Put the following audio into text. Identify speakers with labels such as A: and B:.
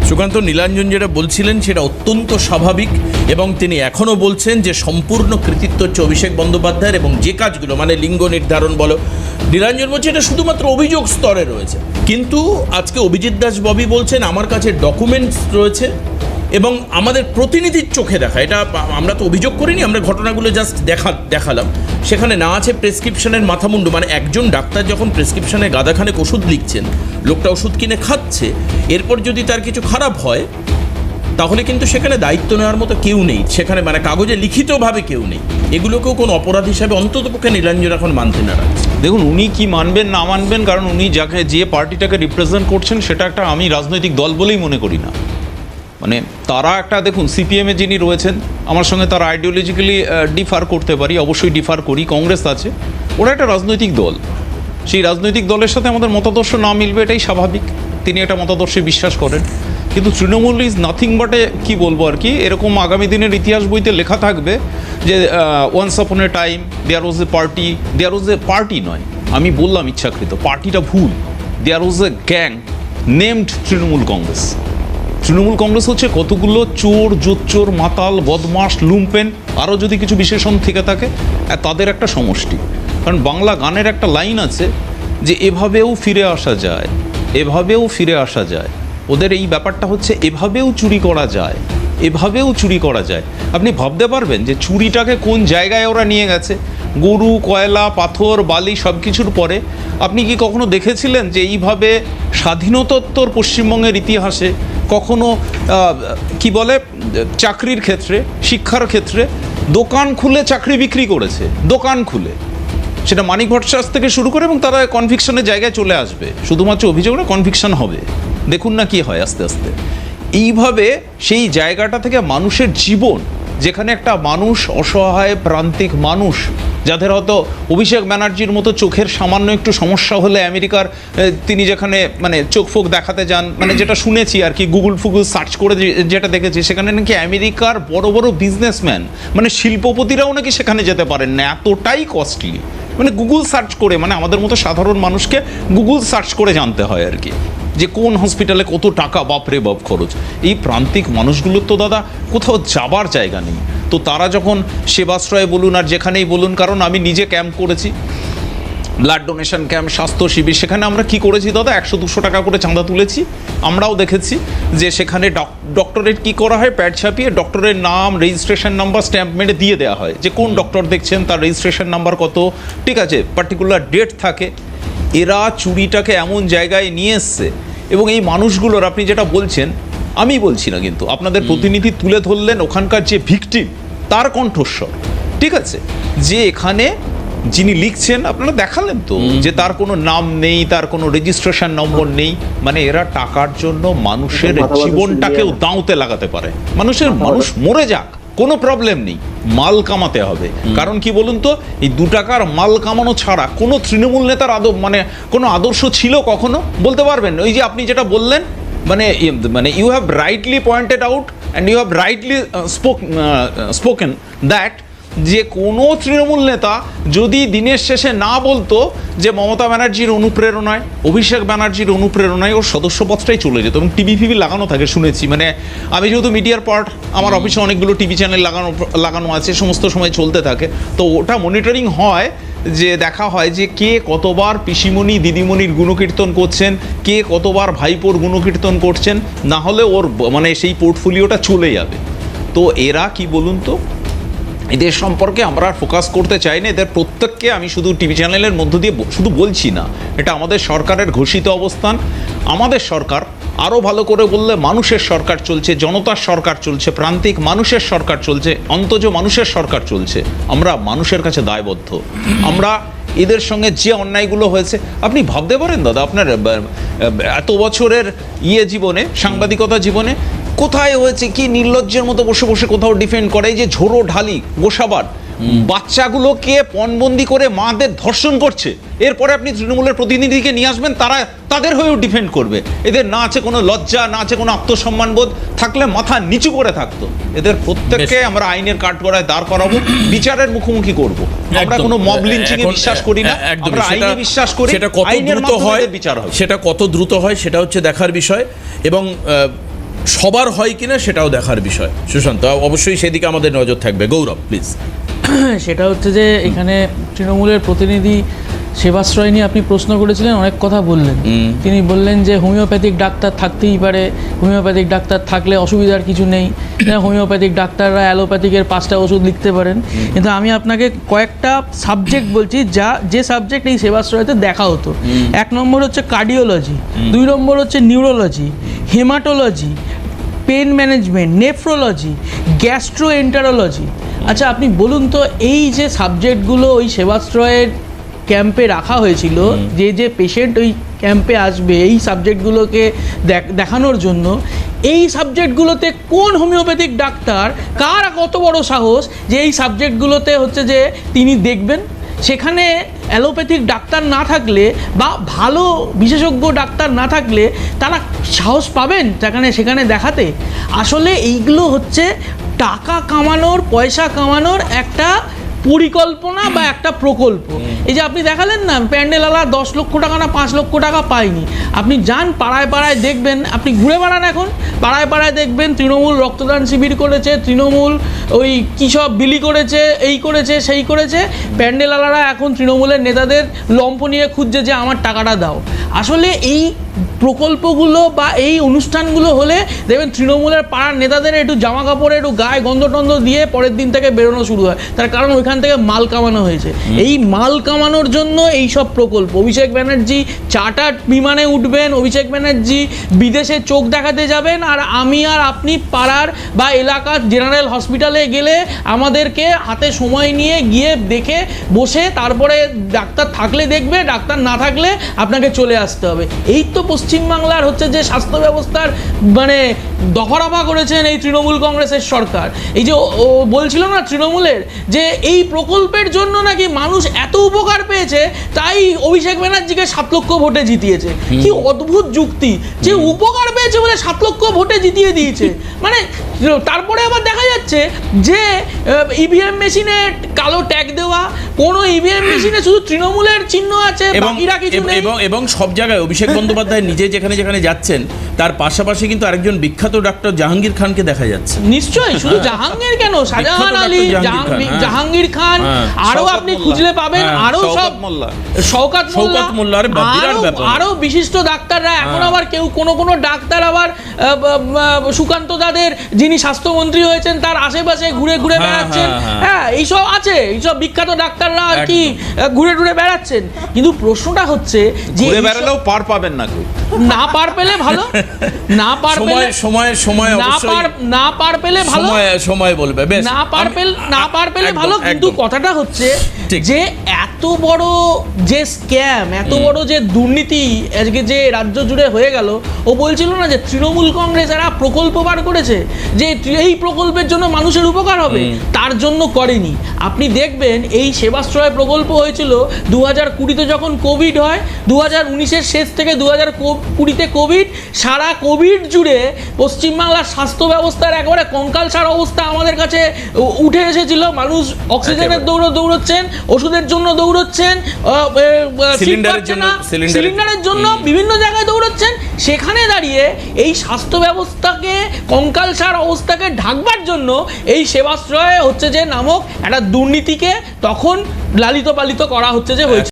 A: সুকান্ত, নীলাঞ্জন যেটা বলছিলেন সেটা অত্যন্ত স্বাভাবিক এবং তিনি এখনও বলছেন যে সম্পূর্ণ কৃতিত্ব হচ্ছে অভিষেক বন্দ্যোপাধ্যায়ের এবং যে কাজগুলো মানে লিঙ্গ নির্ধারণ বলো, নীলাঞ্জন বলছে এটা শুধুমাত্র অভিযোগ স্তরে রয়েছে। কিন্তু আজকে অভিজিৎ দাস ববি বলছেন আমার কাছে ডকুমেন্টস রয়েছে এবং আমাদের প্রতিনিধির চোখে দেখা, এটা আমরা তো অভিযোগ করিনি, আমরা ঘটনাগুলো জাস্ট দেখালাম। সেখানে না আছে প্রেসক্রিপশনের মাথামুন্ডু, মানে একজন ডাক্তার যখন প্রেসক্রিপশনে গাদাখানেক ওষুধ লিখছেন, লোকটা ওষুধ কিনে খাচ্ছে, এরপর যদি তার কিছু খারাপ হয় তাহলে কিন্তু সেখানে দায়িত্ব নেওয়ার মতো কেউ নেই, সেখানে মানে কাগজে লিখিতভাবে কেউ নেই। এগুলোকেও কোনো অপরাধ হিসাবে অন্ততপক্ষে নীলাঞ্জন এখন মানতে না রাখছে।
B: দেখুন, উনি কি মানবেন না মানবেন, কারণ উনি যাকে যে পার্টিটাকে রিপ্রেজেন্ট করছেন সেটা একটা আমি রাজনৈতিক দল বলেই মনে করি না। মানে তারা একটা, দেখুন সিপিএমে যিনি রয়েছেন আমার সঙ্গে তারা আইডিওলজিক্যালি ডিফার করতে পারি, অবশ্যই ডিফার করি। কংগ্রেস আছে, ওরা একটা রাজনৈতিক দল, সেই রাজনৈতিক দলের সাথে আমাদের মতাদর্শ না মিলবে এটাই স্বাভাবিক। তিনি একটা মতাদর্শে বিশ্বাস করেন, কিন্তু তৃণমূল ইজ নাথিং বাট এ, কী বলবো আর কি, এরকম আগামী দিনের ইতিহাস বইতে লেখা থাকবে যে once upon a time there was a party, there was a party নয়, আমি বললাম ইচ্ছাকৃত, পার্টিটা ভুল, there was a gang named Trinamool Congress. Trinamool Congress হচ্ছে কতগুলো চোর, জোচ্চোর, মাতাল, বদমাস, লুম্পেন, আরও যদি কিছু বিশেষণ থেকে থাকে, তাদের একটা সমষ্টি। কারণ বাংলা গানের একটা লাইন আছে যে এভাবেও ফিরে আসা যায়, এভাবেও ফিরে আসা যায়। ওদের এই ব্যাপারটা হচ্ছে এভাবেও চুরি করা যায়, এভাবেও চুরি করা যায়। আপনি ভাবতে পারবেন যে চুরিটাকে কোন জায়গায় ওরা নিয়ে গেছে, গরু, কয়লা, পাথর, বালি সব কিছুর পরে। আপনি কি কখনো দেখেছিলেন যে এইভাবে স্বাধীনতোত্তর পশ্চিমবঙ্গের ইতিহাসে কখনো কি বলে চাকরির ক্ষেত্রে, শিক্ষার ক্ষেত্রে দোকান খুলে চাকরি বিক্রি করেছে, দোকান খুলে, সেটা মানিক ভট্টাচার্য থেকে শুরু করে, এবং তারা কনভিকশনের জায়গায় চলে আসবে, শুধুমাত্র অভিযোগ না, কনভিকশন হবে। দেখুন না কি হয় আস্তে আস্তে। এইভাবে সেই জায়গাটা থেকে মানুষের জীবন, যেখানে একটা মানুষ অসহায় প্রান্তিক মানুষ, যাদের হয়তো অভিষেক ব্যানার্জির মতো চোখের সামান্য একটু সমস্যা হলে আমেরিকার তিনি যেখানে মানে চোখ ফোক দেখাতে যান, মানে যেটা শুনেছি আর কি, গুগল ফুগল সার্চ করে যেটা দেখেছি, সেখানে নাকি আমেরিকার বড় বড় বিজনেসম্যান মানে শিল্পপতিরাও নাকি সেখানে যেতে পারেন না, এতটাই কস্টলি। মানে গুগল সার্চ করে, মানে আমাদের মতো সাধারণ মানুষকে গুগল সার্চ করে জানতে হয় আর কি, যে কোন হসপিটালে কত টাকা, বাপরে বাপ খরচ। এই প্রান্তিক মানুষগুলোর তো দাদা কোথাও যাবার জায়গা নেই। তো তারা যখন সেবাশ্রয়ে বলুন আর যেখানেই বলুন, কারণ আমি নিজে ক্যাম্প করেছি, ব্লাড ডোনেশন ক্যাম্প, স্বাস্থ্য শিবির, সেখানে আমরা কি করেছি দাদা, 100-200 টাকা করে চাঁদা তুলেছি। আমরাও দেখেছি যে সেখানে ডক্টরের কি করা হয়, প্যাড ছাপিয়ে ডক্টরের নাম, রেজিস্ট্রেশন নাম্বার স্ট্যাম্প মেরে দিয়ে দেওয়া হয়, যে কোন ডক্টর দেখছেন, তার রেজিস্ট্রেশন নাম্বার কত, ঠিক আছে, পার্টিকুলার ডেট থাকে। এরা চুরিটাকে এমন জায়গায় নিয়ে এসছে, এবং এই মানুষগুলোর, আপনি যেটা বলছেন আমি বলছি না, কিন্তু আপনাদের প্রতিনিধি তুলে ধরলেন ওখানকার যে ভিকটিম, তার কণ্ঠস্বর, ঠিক আছে, যে এখানে যিনি লিখছেন আপনারা দেখালেন তো যে তার কোনো নাম নেই, তার কোনো রেজিস্ট্রেশন নম্বর নেই। মানে এরা টাকার জন্য মানুষের জীবনটাকেও দাঁওতে লাগাতে পারে। মানুষ মরে যাক, কোনো প্রবলেম নেই, মাল কামাতে হবে। কারণ কি বলুন তো, এই 2 টাকার মাল কামানো ছাড়া কোনো তৃণমূল নেতার মানে কোনো আদর্শ ছিল কখনো বলতে পারবেন? ওই যে আপনি যেটা বললেন, মানে you have rightly pointed out and you have rightly spoken that, যে কোনো তৃণমূল নেতা যদি দিনের শেষে না বলতো যে মমতা ব্যানার্জির অনুপ্রেরণায়, অভিষেক ব্যানার্জির অনুপ্রেরণায় ওর সদস্যপদটাই চলে যেত, এবং টিভি ফিভি লাগানো থাকে শুনেছি। মানে আমি যেহেতু মিডিয়ার পার্ট, আমার অফিসে অনেকগুলো টিভি চ্যানেল লাগানো আছে, সমস্ত সময় চলতে থাকে, তো ওটা মনিটরিং হয়, যে দেখা হয় যে কে কতবার পিসিমণি দিদিমণির গুণকীর্তন করছেন, কে কতবার ভাইপোর গুণকীর্তন করছেন, না হলে ওর মানে সেই পোর্টফোলিওটা চলে যাবে। তো এরা কি বলুন তো, এদের সম্পর্কে আমরা ফোকাস করতে চাই না। এদের প্রত্যেককে আমি শুধু টিভি চ্যানেলের মধ্য দিয়ে শুধু বলছি না, এটা আমাদের সরকারের ঘোষিত অবস্থান। আমাদের সরকার, আরও ভালো করে বললে মানুষের সরকার চলছে, জনতার সরকার চলছে, প্রান্তিক মানুষের সরকার চলছে, অন্তজ মানুষের সরকার চলছে। আমরা মানুষের কাছে দায়বদ্ধ। আমরা এদের সঙ্গে যে অন্যায়গুলো হয়েছে, আপনি ভাবতে পারেন দাদা, আপনার এত বছরের জীবনে, সাংবাদিকতা জীবনে কোথায় হয়েছে কি নির্লজ্জের মতো বসে বসে কোথাও ডিফেন্ড করে, এই যে ঝোড়ো ঢালি গোসাবার বাচ্চাগুলোকে পণবন্দি করে মাদের ধর্ষণ করছে, এরপরে আপনি তৃণমূলের প্রতিনিধিকে নিয়ে আসবেন, তারা তাদের হয়েও ডিফেন্ড করবে। এদের না আছে কোনো লজ্জা, না আছে কোনো আত্মসম্মানবোধ, থাকলে মাথা নিচু করে থাকতো। এদের প্রত্যেককে আমরা আইনের কাঠগড়ায় দাঁড় করাবো, বিচারের মুখোমুখি করব। আমরা কোনো মব লিঞ্চিং এ বিশ্বাস করি না, আমরা আইনে বিশ্বাস করি।
A: সেটা কত দ্রুত হয়, সেটা কত দ্রুত হয় সেটা হচ্ছে দেখার বিষয়। এবং সবার হয় কিনা সেটাও দেখার বিষয়। সুশান্ত, অবশ্যই সেদিকে আমাদের নজর থাকবে। গৌরব প্লিজ।
C: সেটা হচ্ছে যে এখানে তৃণমূলের প্রতিনিধি সেবাশ্রয় নিয়ে আপনি প্রশ্ন করেছিলেন, অনেক কথা বললেন। তিনি বললেন যে হোমিওপ্যাথিক ডাক্তার থাকতেই পারে, হোমিওপ্যাথিক ডাক্তার থাকলে অসুবিধার কিছু নেই, হোমিওপ্যাথিক ডাক্তাররা অ্যালোপ্যাথিকের 5টা ওষুধ লিখতে পারেন। কিন্তু আমি আপনাকে কয়েকটা সাবজেক্ট বলছি যে সাবজেক্ট এই সেবাশ্রয়তে দেখা হতো। 1 নম্বর হচ্ছে কার্ডিওলজি, 2 নম্বর হচ্ছে neurology, haematology, pen management, nephrology, gastroenterology. আচ্ছা আপনি বলুন তো, এই যে সাবজেক্টগুলো ওই সেবাশ্রয়ের ক্যাম্পে রাখা হয়েছিল, যে পেশেন্ট ওই ক্যাম্পে আসবে এই সাবজেক্টগুলোকে দেখানোর জন্য, এই সাবজেক্টগুলোতে কোন হোমিওপ্যাথিক ডাক্তার, কার কত বড় সাহস যে এই সাবজেক্টগুলোতে হচ্ছে যে তিনি দেখবেন? সেখানে অ্যালোপ্যাথিক ডাক্তার না থাকলে বা ভালো বিশেষজ্ঞ ডাক্তার না থাকলে তারা সাহস পাবেন সেখানে দেখাতে? আসলে এইগুলো হচ্ছে টাকা কামানোর, পয়সা কামানোর একটা পরিকল্পনা বা একটা প্রকল্প। এই যে আপনি দেখালেন না, প্যান্ডেলওয়ালা 10 লক্ষ টাকা না 5 লক্ষ টাকা পায়নি। আপনি যান পাড়ায় পাড়ায় দেখবেন, আপনি ঘুরে বেড়ান এখন পাড়ায় পাড়ায় দেখবেন তৃণমূল রক্তদান শিবির করেছে, তৃণমূল ওই কী সব বিলি করেছে, এই করেছে সেই করেছে। প্যান্ডেলওয়ালারা এখন তৃণমূলের নেতাদের লম্ফ নিয়ে খুঁজছে যে আমার টাকাটা দাও। আসলে এই প্রকল্পগুলো বা এই অনুষ্ঠানগুলো হলে দেখবেন তৃণমূলের পাড়ার নেতাদের একটু জামা কাপড়ে একটু গায়ে গন্ধ টন্ধ দিয়ে পরের দিন থেকে বেরোনো শুরু হয়, তার কারণ ওইখান থেকে মাল কামানো হয়েছে। এই মাল কামানোর জন্য এই সব প্রকল্প। অভিষেক ব্যানার্জি চার্টার্ড বিমানে উঠবেন, অভিষেক ব্যানার্জি বিদেশে চোখ দেখাতে যাবেন, আর আমি আর আপনি পাড়ার বা এলাকার জেনারেল হসপিটালে গেলে আমাদেরকে হাতে সময় নিয়ে গিয়ে দেখে বসে তারপরে ডাক্তার থাকলে দেখবে, ডাক্তার না থাকলে আপনাকে চলে আসতে হবে। এই তো পশ্চিমবাংলার হচ্ছে যে স্বাস্থ্য ব্যবস্থার মানে দফারফা করেছেন এই তৃণমূল কংগ্রেসের সরকার। এই যে ও বলছিল না তৃণমূলের যে এই প্রকল্পের জন্য নাকি মানুষ এত উপকার পেয়েছে, তাই অভিষেক ব্যানার্জিকে 7 লক্ষ ভোটে জিতিয়েছে। কি অদ্ভুত যুক্তি যে উপকার পেয়েছে বলে 7 লক্ষ ভোটে জিতিয়ে দিয়েছে। মানে তারপরে আবার দেখা যাচ্ছে যে ইভিএম মেশিনে কালো ট্যাগ দেওয়া, কোনো ইভিএম মেশিনে শুধু তৃণমূলের চিহ্ন আছে, বাকিরা কিছু নেই।
A: এবং সব জায়গায় অভিষেক বন্দ্যোপাধ্যায় নিজে যেখানে যেখানে যাচ্ছেন তার পাশাপাশি কিন্তু আরেকজন বিখ্যাত ডাক্তার জাহাঙ্গীর খানকে দেখা যাচ্ছে।
C: নিশ্চয়ই, শুধু জাহাঙ্গীর কেন, শাহজাহান আলী, জাহাঙ্গীর খান, আরো আপনি খুঁজলে পাবেন, আরো সব শওকত মোল্লা, আরো বিশিষ্ট ডাক্তাররা। এখন আবার কেউ কোনো ডাক্তার আবার সুকান্ত দাদের, যিনি স্বাস্থ্যমন্ত্রী হয়েছেন, তার আশেপাশে ঘুরে ঘুরে বেড়াচ্ছেন। হ্যাঁ, এইসব আছে, এইসব বিখ্যাত ডাক্তাররা আর কি ঘুরে ঘুরে বেড়াচ্ছেন। কিন্তু প্রশ্নটা হচ্ছে যে
B: ঘুরে বেড়ালেও পার পাবেন না কেউ।
C: না পার পেলে ভালো, না পার পেলে
A: সময়
C: না পার পেলে ভালো,
A: সময় বলবে বেশ,
C: না পার পেলে ভালো। কিন্তু কথাটা হচ্ছে যে এত বড় যে স্ক্যাম, এত বড় যে দুর্নীতি আজকে যে রাজ্য জুড়ে হয়ে গেল, ও বলছিল না যে তৃণমূল কংগ্রেস এরা প্রকল্প বার করেছে যে এই প্রকল্পের জন্য মানুষের উপকার হবে, তার জন্য করেনি। আপনি দেখবেন এই সেবাশ্রয় প্রকল্প হয়েছিল 2020-তে যখন কোভিড হয়, 2019-এর শেষ থেকে 2020-তে কোভিড, সারা কোভিড জুড়ে পশ্চিমবাংলার স্বাস্থ্য ব্যবস্থার একবারে কঙ্কালসার অবস্থা আমাদের কাছে উঠে এসেছিল। মানুষ অক্সিজেনের দৌড়চ্ছেন, ওষুধের জন্য দৌড়চ্ছেন, সিলিন্ডারের জন্য বিভিন্ন জায়গায় দৌড়চ্ছেন। সেখানে দাঁড়িয়ে এই স্বাস্থ্য ব্যবস্থাকে, কঙ্কালসার অবস্থাকে ঢাকবার জন্য এই সেবাশ্রয় হচ্ছে যে নামক একটা দুর্নীতিকে তখন লালিত পালিত করা হচ্ছে যে হয়েছে।